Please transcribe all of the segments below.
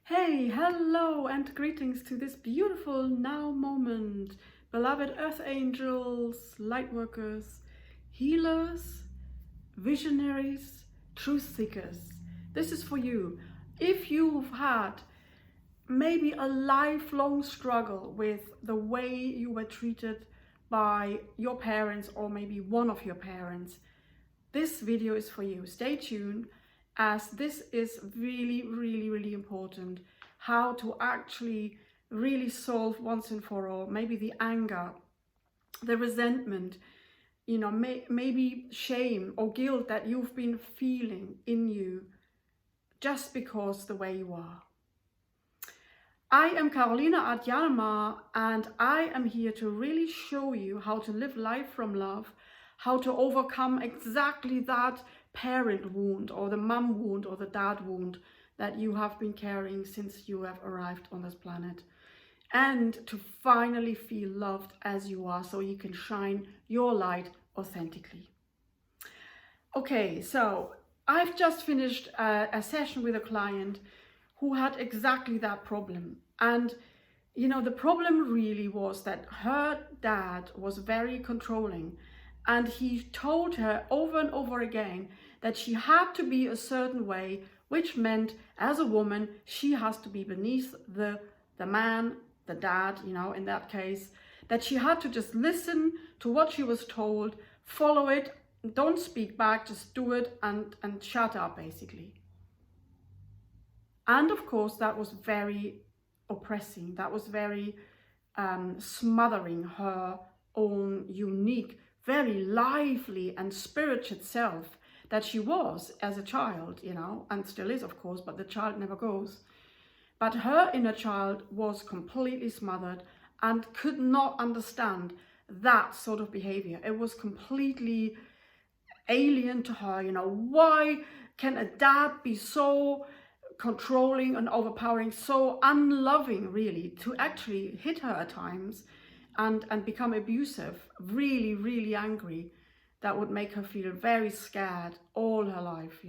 Hey, hello and greetings to this beautiful now moment. Beloved earth angels, light workers, healers, visionaries, truth seekers. This is for you. If you've had maybe a lifelong struggle with the way you were treated by your parents or maybe one of your parents, this video is for you. Stay tuned, as this is really important, how to actually really solve once and for all maybe the anger, the resentment, maybe shame or guilt that you've been feeling in you just because the way you are. I am Carolina Adjalma, and I am here to really show you how to live life from love, how to overcome exactly that parent wound or the mum wound or the dad wound that you have been carrying since you have arrived on this planet, and to finally feel loved as you are so you can shine your light authentically. Okay, so I've just finished a session with a client who had exactly that problem. And the problem really was that her dad was very controlling, and he told her over and over again that she had to be a certain way, which meant as a woman she has to be beneath the man, the dad, in that case, that she had to just listen to what she was told, follow it, don't speak back, just do it and shut up basically. And of course that was very oppressing, that was very smothering her own unique, very lively and spirited self that she was as a child, and still is of course, but the child never goes. But her inner child was completely smothered and could not understand that sort of behavior. It was completely alien to her. Why can a dad be so controlling and overpowering, so unloving really, to actually hit her at times and become abusive, really angry? That would make her feel very scared all her life,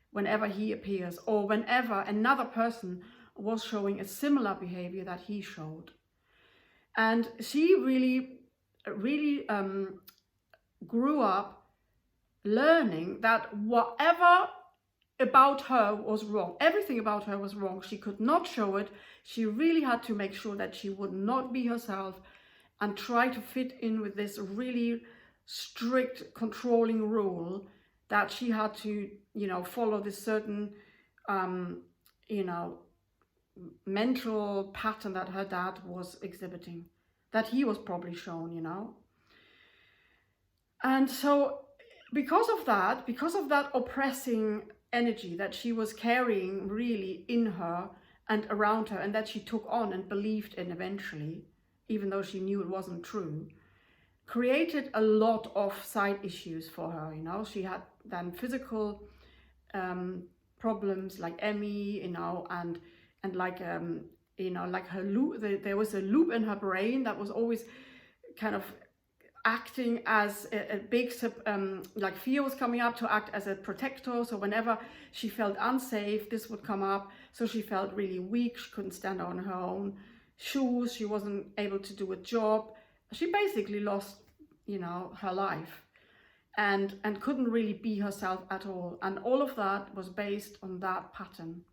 whenever he appears or whenever another person was showing a similar behavior that he showed. And she really grew up learning that whatever about her was wrong, everything about her was wrong. She could not show it. She really had to make sure that she would not be herself and try to fit in with this really strict controlling rule that she had to follow this certain mental pattern that her dad was exhibiting, that he was probably shown. And so because of that oppressing energy that she was carrying really in her and around her, and that she took on and believed in eventually, even though she knew it wasn't true, created a lot of side issues for her. She had then physical problems like ME, and like like her loop, there was a loop in her brain that was always kind of acting as a big like fear was coming up to act as a protector. So whenever she felt unsafe, this would come up. So she felt really weak. She couldn't stand on her own shoes. She wasn't able to do a job. She basically lost her life and couldn't really be herself at all. And all of that was based on that pattern.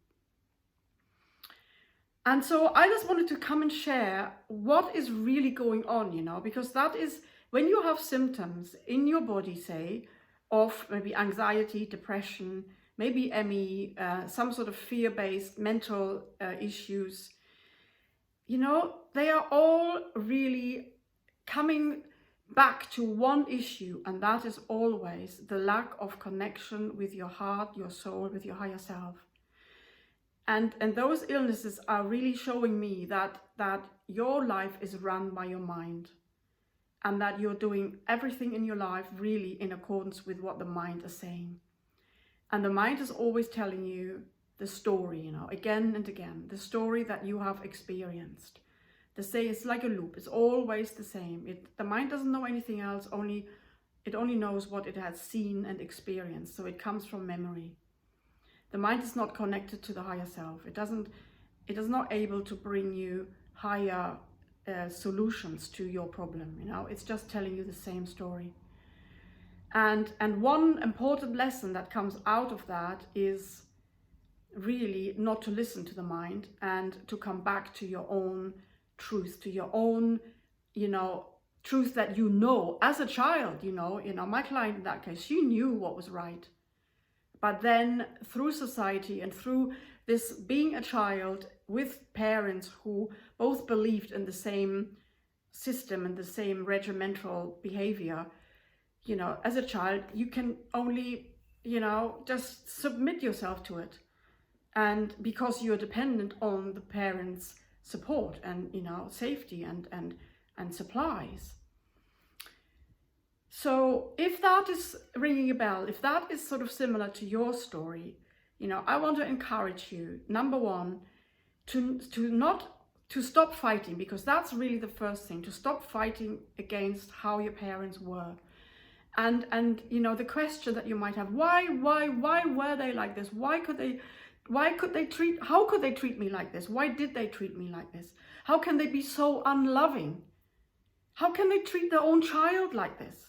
And so I just wanted to come and share what is really going on, because that is when you have symptoms in your body, say, of maybe anxiety, depression, maybe ME, some sort of fear-based mental issues, they are all really coming back to one issue, and that is always the lack of connection with your heart, your soul, with your higher self. And those illnesses are really showing me that your life is run by your mind, and that you're doing everything in your life really in accordance with what the mind is saying. And the mind is always telling you the story, again and again, the story that you have experienced. They say it's like a loop, it's always the same. The mind doesn't know anything else, it only knows what it has seen and experienced, so it comes from memory. The mind is not connected to the higher self. It doesn't It is not able to bring you higher solutions to your problem, you know. It's just telling you the same story. And one important lesson that comes out of that is really not to listen to the mind and to come back to your own truth, to your own, you know, truth that you know as a child. You know, my client in that case, she knew what was right. But then through society and through this being a child with parents who both believed in the same system and the same regimental behavior, you know, as a child, you can only, you know, just submit yourself to it. And because you're dependent on the parents' support and, you know, safety and supplies. So if that is ringing a bell, if that is sort of similar to your story, you know, I want to encourage you, number one, to stop fighting, because that's really the first thing, to stop fighting against how your parents were. And you know, the question that you might have, why were they like this? How could they treat me like this? Why did they treat me like this? How can they be so unloving? How can they treat their own child like this?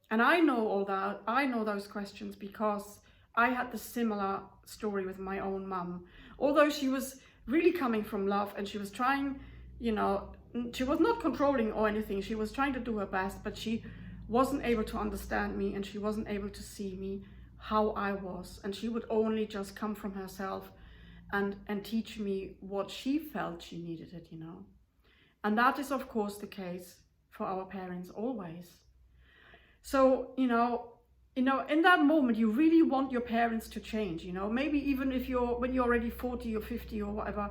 And I know all that. I know those questions because I had the similar story with my own mum. Although she was really coming from love and she was trying, you know, she was not controlling or anything. She was trying to do her best, but she wasn't able to understand me and she wasn't able to see me how I was. And she would only just come from herself and teach me what she felt she needed it, you know. And that is, of course, the case for our parents always. So, you know, in that moment, you really want your parents to change, you know, maybe even if when you're already 40 or 50 or whatever,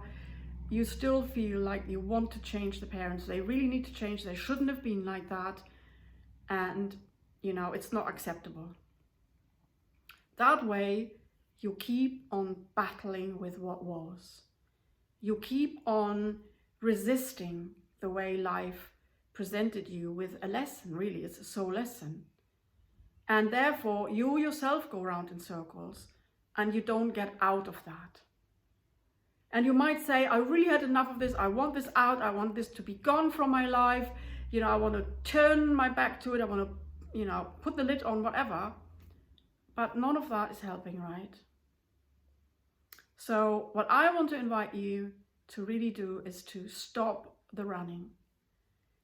you still feel like you want to change the parents. They really need to change. They shouldn't have been like that. And, you know, it's not acceptable. That way, you keep on battling with what was. You keep on resisting the way life presented you with a lesson, really. It's a soul lesson. And therefore, you yourself go around in circles and you don't get out of that. And you might say, I really had enough of this. I want this out. I want this to be gone from my life. You know, I want to turn my back to it. I want to, you know, put the lid on, whatever. But none of that is helping, right? So what I want to invite you to really do is to stop the running.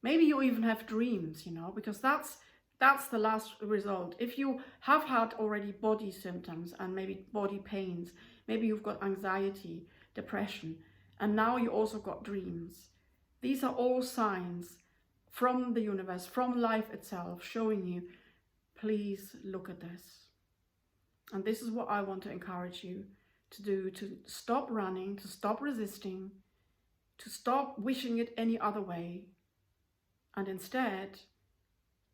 Maybe you even have dreams, you know, because that's the last result. If you have had already body symptoms and maybe body pains, maybe you've got anxiety, depression, and now you also got dreams. These are all signs from the universe, from life itself, showing you, please look at this. And this is what I want to encourage you to do, to stop running, to stop resisting, to stop wishing it any other way, and instead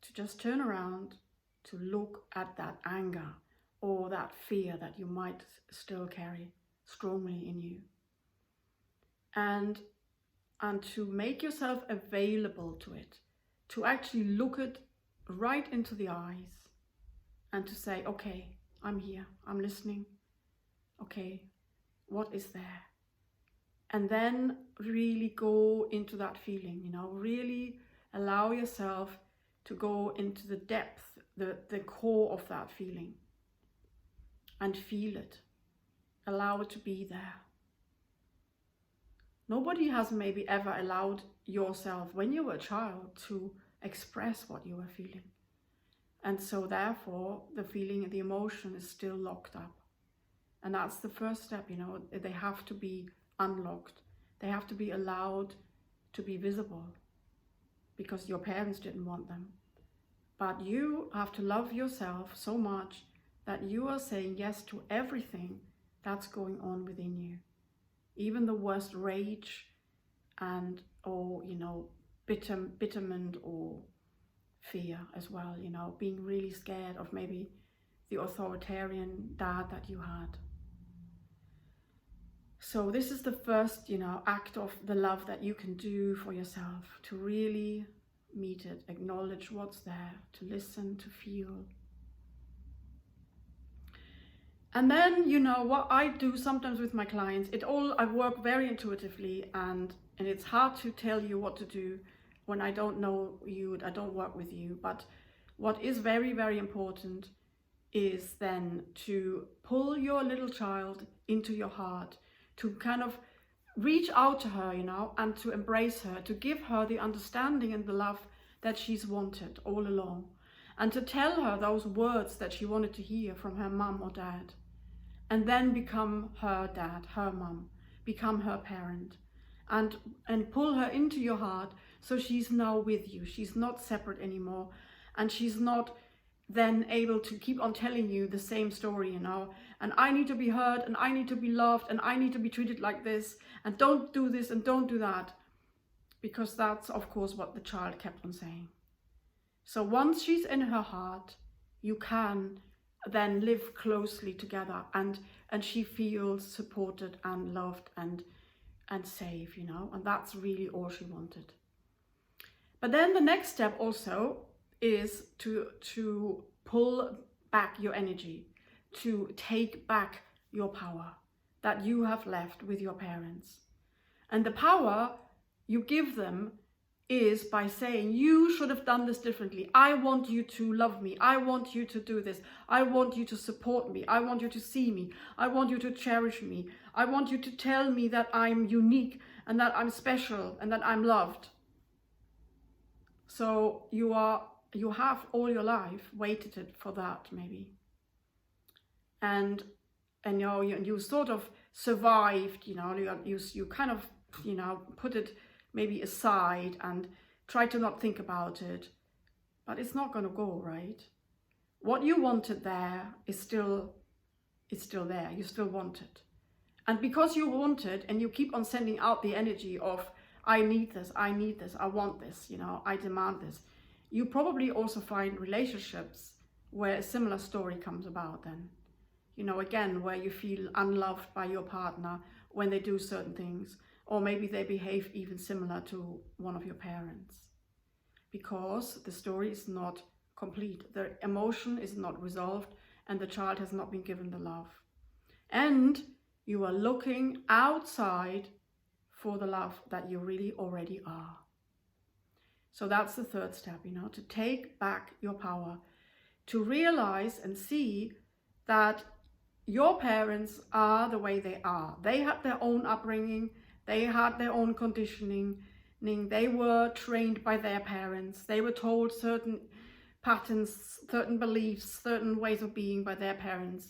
to just turn around, to look at that anger or that fear that you might still carry strongly in you. And to make yourself available to it, to actually look it right into the eyes and to say, okay, I'm here, I'm listening. Okay, what is there? And then really go into that feeling, you know, really allow yourself to go into the depth, the core of that feeling and feel it. Allow it to be there. Nobody has maybe ever allowed yourself when you were a child to express what you were feeling. And so therefore the feeling and the emotion is still locked up. And that's the first step, you know, they have to be unlocked. They have to be allowed to be visible because your parents didn't want them. But you have to love yourself so much that you are saying yes to everything that's going on within you. Even the worst rage and, or, you know, bitterment or fear as well, you know, being really scared of maybe the authoritarian dad that you had. So this is the first, you know, act of the love that you can do for yourself, to really meet it, acknowledge what's there, to listen, to feel. And then, what I do sometimes with my clients, I work very intuitively, and it's hard to tell you what to do when I don't know you, I don't work with you. But what is very, very important is then to pull your little child into your heart, to kind of reach out to her, and to embrace her, to give her the understanding and the love that she's wanted all along, and to tell her those words that she wanted to hear from her mum or dad, and then become her dad, her mum, become her parent, and pull her into your heart, so she's now with you. She's not separate anymore, and she's not then able to keep on telling you the same story, and I need to be heard, and I need to be loved, and I need to be treated like this, and don't do this and don't do that, because that's of course what the child kept on saying. So once she's in her heart, you can then live closely together, and she feels supported and loved and safe, and that's really all she wanted. But then the next step also is to pull back your energy, to take back your power that you have left with your parents. And the power you give them is by saying, you should have done this differently. I want you to love me. I want you to do this. I want you to support me. I want you to see me. I want you to cherish me. I want you to tell me that I'm unique and that I'm special and that I'm loved. So you have all your life waited for that, maybe. And you sort of survived, you kind of, put it maybe aside and try to not think about it, but it's not going to go, right? What you wanted there is still there. You still want it. And because you want it, and you keep on sending out the energy of, I need this, I want this, I demand this, you probably also find relationships where a similar story comes about then. Again, where you feel unloved by your partner when they do certain things, or maybe they behave even similar to one of your parents, because the story is not complete, the emotion is not resolved, and the child has not been given the love. And you are looking outside for the love that you really already are. So that's the third step, to take back your power, to realize and see that your parents are the way they are. They had their own upbringing, they had their own conditioning, they were trained by their parents, they were told certain patterns, certain beliefs, certain ways of being by their parents,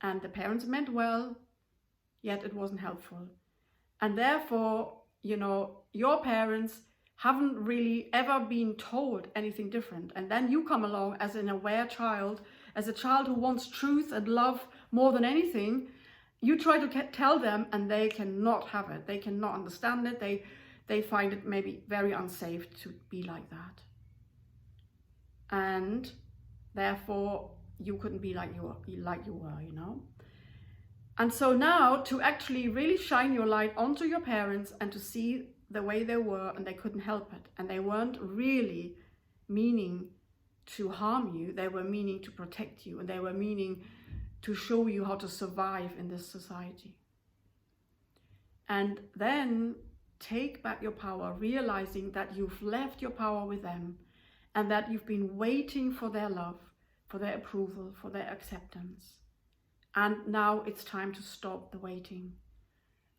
and the parents meant well, yet it wasn't helpful. And therefore, your parents haven't really ever been told anything different. And then you come along as an aware child, as a child who wants truth and love more than anything. You try to tell them, and they cannot have it. They cannot understand it. They find it maybe very unsafe to be like that. And therefore, you couldn't be like you were, And so now, to actually really shine your light onto your parents and to see the way they were, and they couldn't help it, and they weren't really meaning to harm you, they were meaning to protect you, and they were meaning to show you how to survive in this society. And then take back your power, realizing that you've left your power with them, and that you've been waiting for their love, for their approval, for their acceptance. And now it's time to stop the waiting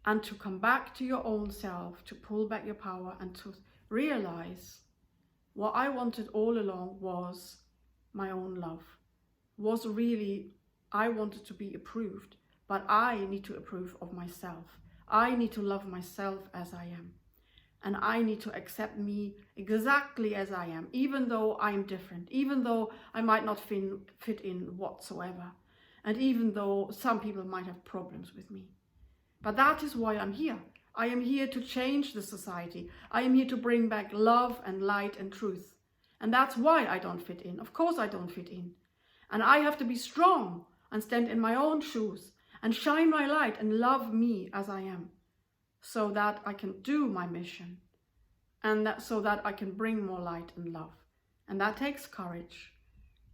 and to come back to your own self, to pull back your power and to realize what I wanted all along was my own love. Was really, I wanted to be approved, but I need to approve of myself. I need to love myself as I am. And I need to accept me exactly as I am, even though I'm different, even though I might not fit in whatsoever. And even though some people might have problems with me. But that is why I'm here. I am here to change the society. I am here to bring back love and light and truth. And that's why I don't fit in. Of course I don't fit in. And I have to be strong and stand in my own shoes and shine my light and love me as I am, so that I can do my mission, and so that I can bring more light and love. And that takes courage.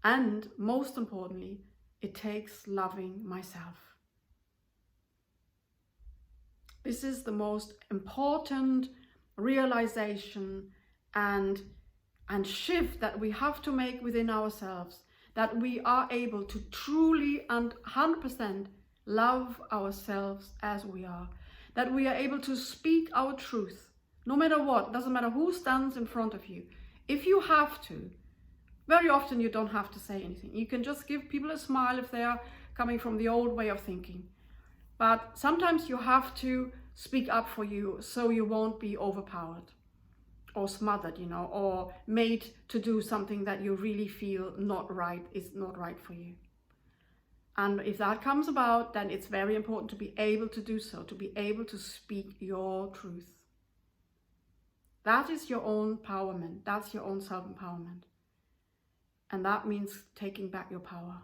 And most importantly, it takes loving myself. This is the most important realization and shift that we have to make within ourselves, that we are able to truly and 100% love ourselves as we are, that we are able to speak our truth, no matter what, doesn't matter who stands in front of you. If you have to, very often you don't have to say anything. You can just give people a smile if they are coming from the old way of thinking. But sometimes you have to speak up for you so you won't be overpowered or smothered, or made to do something that you really feel is not right for you. And if that comes about, then it's very important to be able to do so, to be able to speak your truth. That is your own empowerment. That's your own self-empowerment. And that means taking back your power.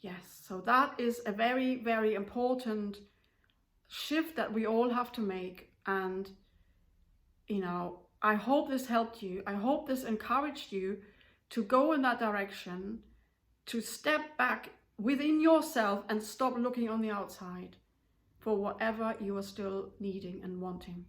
Yes, so that is a very, very important shift that we all have to make. And, I hope this helped you. I hope this encouraged you to go in that direction, to step back within yourself and stop looking on the outside for whatever you are still needing and wanting.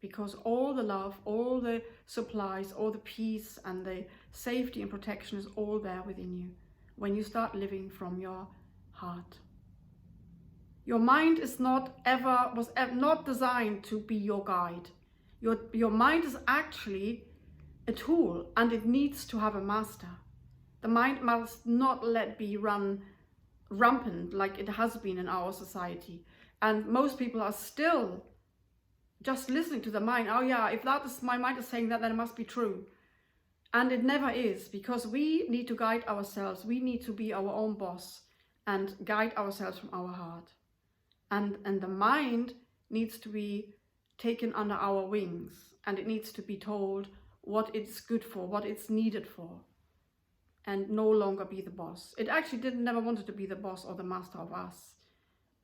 Because all the love, all the supplies, all the peace and the safety and protection is all there within you when you start living from your heart. Your mind was not designed to be your guide. Your mind is actually a tool, and it needs to have a master. The mind must not be run rampant like it has been in our society. And most people are still just listening to the mind. Oh yeah, if my mind is saying that, then it must be true. And it never is, because we need to guide ourselves. We need to be our own boss and guide ourselves from our heart. And the mind needs to be taken under our wings, and it needs to be told what it's good for, what it's needed for, and no longer be the boss. It actually never wanted to be the boss or the master of us.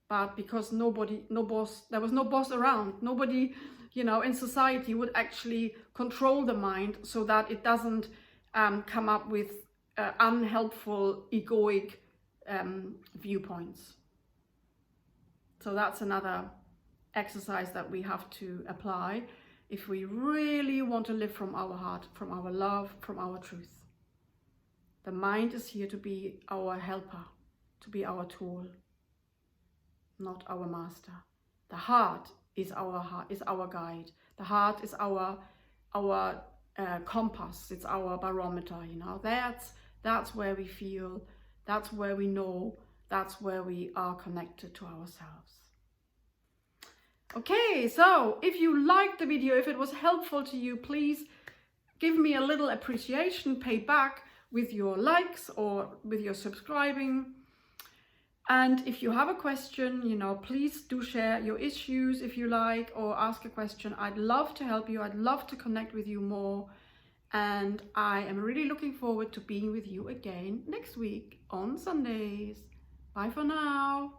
But because there was no boss around, nobody, in society would actually control the mind so that it doesn't come up with unhelpful, egoic viewpoints. So that's another exercise that we have to apply if we really want to live from our heart, from our love, from our truth. The mind is here to be our helper, to be our tool, not our master. The heart is our guide. The heart is our compass. It's our barometer. That's where we feel. That's where we know. That's where we are connected to ourselves. Okay, so if you liked the video, if it was helpful to you, please give me a little appreciation, pay back with your likes or with your subscribing. And if you have a question, please do share your issues if you like, or ask a question. I'd love to help you. I'd love to connect with you more. And I am really looking forward to being with you again next week on Sundays. Bye for now.